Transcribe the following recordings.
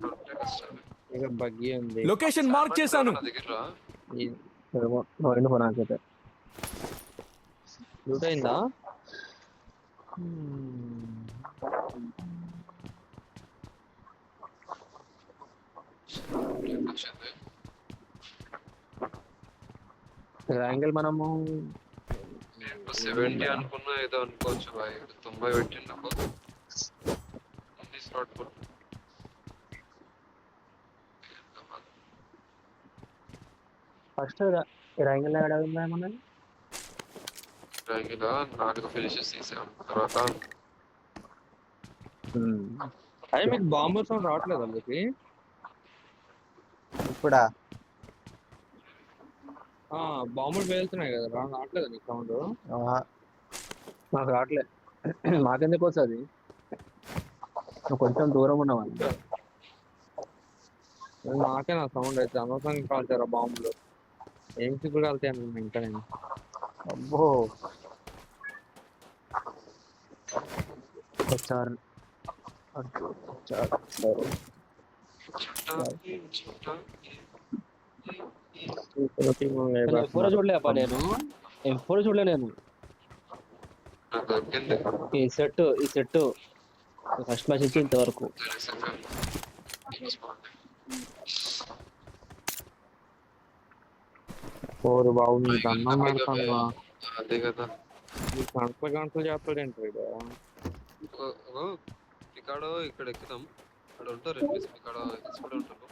ఉంటే కష్టం. ఇక బగ్గి ఉంది. లొకేషన్ మార్క్ చేశాను. నా దగ్గర రా. రెండు నాకైతే లూట్ అయిందా? వచ్చింది. యాంగిల్ మనము 70 అనుకున్నా ఏదో అనుకోవచ్చు బాయ్. 90 పెట్టిండు నాకు. Slot full. ఫస్ట్ యాంగిల్ ఏడాది మన ర్యాంగిలా 4 ఫినిషెస్ తీసాం. తర్వాత అదే మీకు బాంబర్ సౌండ్ రావట్లేదు అందుకు ఇప్పుడా బాంబులు పేలుతున్నాయి కదా రావట్లేదు నీకు సౌండ్? ఆహా. నాకు రావట్లేదు. మాకెందుకు వస్తుంది? నువ్వు కొంచెం దూరం ఉన్నవాళ్ళు. నాకే నా సౌండ్ అయితే అనవసరంగా కాల్చారా బాంబులు? ఏం సిగ్గు కాలుతాయి అన్న ఇంకా నేను. అబ్బో వచ్చారు ఎప్పుడు చూడలేపా నేను, ఎప్పుడు చూడలే నేను. ఈ సెట్ ఫస్ట్ మ్యాచ్ నుంచి ఇంతవరకు ఓరు బాబు నీకు అన్నం పెడతాను. అదే కదా. గంటలు చేస్తాడు ఏంటి? పికాడో ఇక్కడ ఎక్కుదాం. ఇక్కడ ఉంటారు ఎనిమిది. పికాడో కూడా ఉంటారు.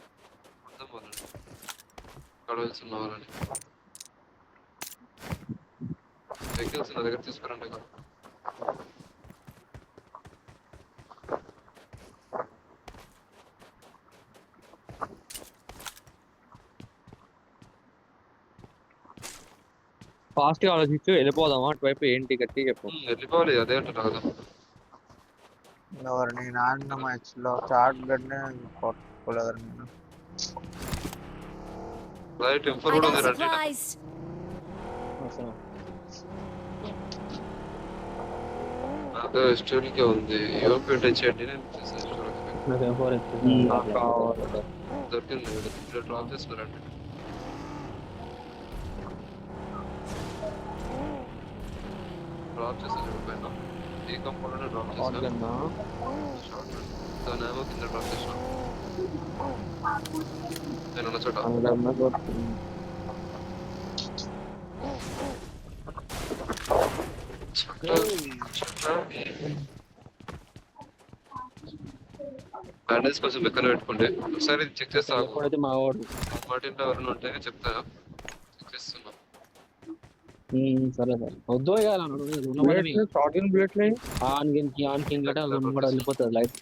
అర్థం వాళ్ళని పికాడో వెళ్తున్న వాళ్ళని వెహికల్స్ నా దగ్గర తీసుకురండి. ఫాస్ట్ గా ఆలోచించు, వెళ్ళిపోదామా అటువైపు? ఏంటి గట్టి చెప్పు. వెళ్ళిపోవాలి. అదే అంటారు కదా. ఎవరు నేను ఆడిన మ్యాచ్ లో షార్ట్ గన్నే కొట్టుకోలేదు నేను. రైట్ ఇంఫర్ I కూడా got ఉంది. రండి. supplies. నాకు స్టోరీకే ఉంది. యూరోపియన్ టచ్ చేయండి. నేను దొరికింది. ఇక్కడ డ్రాప్ చేస్తున్నారండి. డ్రాప్ చేశారు పైన. ఈ కంపౌండ్ డ్రాప్ చేశారు. దాని ఏమో కింద డ్రాప్ చేసాను. నేను ఉన్న చోట బ్యాండేజ్ కొంచెం ఎక్కడ పెట్టుకోండి. ఒకసారి చెక్ చేస్తా. మా వాడు మార్టిన్ ఎవరైనా ఉంటే చెప్తా. చెక్ చేస్తున్నా. సరే సరే వద్దు కూడా వెళ్ళిపోతుంది లైట్.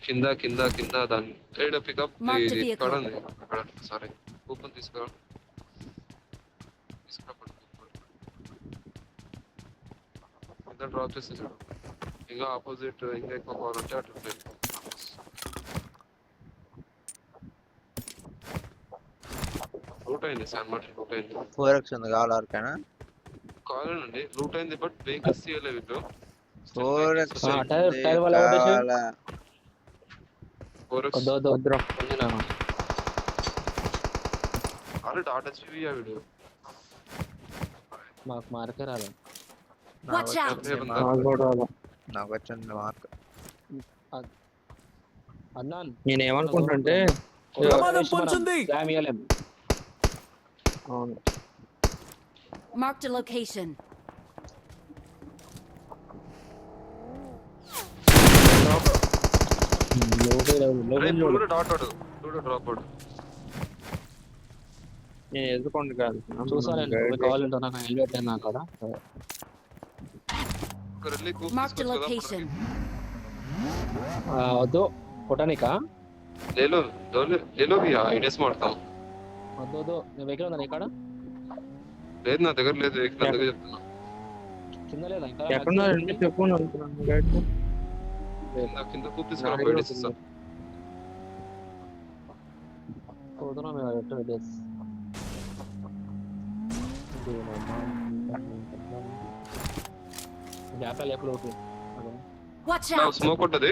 కింద కింద కింద దాని సైడ్ పికప్ ఇక్కడ ఉంది. అక్కడ సారీ కూపన్ తీసుకురా. కింద డ్రాప్ చేసేసాడు. ఇంకా ఆపోజిట్ ఇంకా ఎక్కువ పవర్ ఉంటే అట్లా లూట్ అయింది. శాన్ మార్టిన్ లూట్ అయింది. 4x ఉంది కావాలి ఎవరికైనా? కావాలండి. లూట్ అయింది బట్ వెహికల్స్ తీయలేదు వీళ్ళు. 4x టాటా చివి వీడు. మాకు మార్కే రాలేదు. Watch out. నాకు వచ్చింది మార్క్. అన్నాను నేనేమనుకుంటుంటే ప్రమాదం పొంచుంది. అవును Marked a location. నేను ఎదుర్కోండి కాదు చూసాను కావాలంటే నాకు హెల్మెట్ అయినా కదా. Marked a location. వద్దు కొట్టానికా? ఐడియాస్ మాడతాం. వద్దు నేను వెహికల్ ఉందా ఇక్కడ? లేదు నా దగ్గర లేదు. వెహికల్ అందుకే చెప్తున్నా. కింద లేదా ఇంకా? ఎక్కడ చెప్పు అనుకున్నాను. కింద కూప్ తీసుకురా. పోతున్నా మేము గ్యాప్ లేపు లోపు Watch out! స్మోక్ ఉంటది.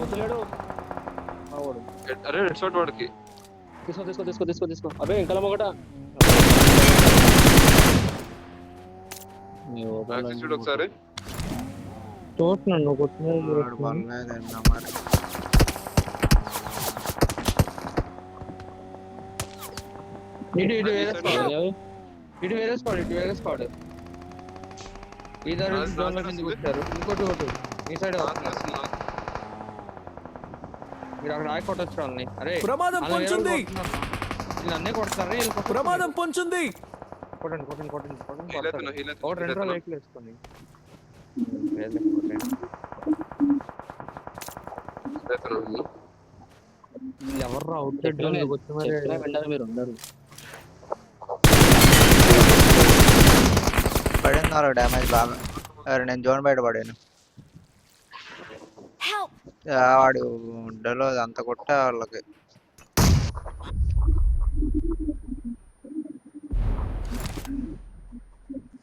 వదిలేడు వాడు. అరే రెడ్ షాట్ వాడికి. తీసుకో అబే ఇంకా ఒకట బ్యాక్ చూడు ఒకసారి. చూస్తున్నాను నువ్వు వాడు కొట్టిన పర్లేదన్నా మరి. ఇటు వేరే స్క్వాడ్ ఇద్దరు జోన్ల కిందకి వచ్చారు. ఇంకోటి ఈ సైడ్ మీరు అక్కడ ఆగి కొట్టచ్చు వాళ్ళని. అరే ప్రమాదం అలా వేరే పొంచుంది. వాళ్ళు కొడుతున్నారు. వీళ్ళు అన్నీ కొడతారు. ప్రమాదం పొంచుంది. కొట్టండి హీల్ అవుతున్నా, హీల్ అవుతున్నా, ఒకటి హీల్ 2 అవుతున్నా. లైట్లు వేసుకొని వీళ్ళు ఎవరు అవుట్ సైడ్ జోన్ వచ్చి మరి చెప్పినా వింటారు మీరు అందరు. పడినారు డ్యామేజ్ బాగా. అరే నేను జోన్ బయట పడాను. Help! వాడు డలో అంత కొట్టే వాళ్ళకి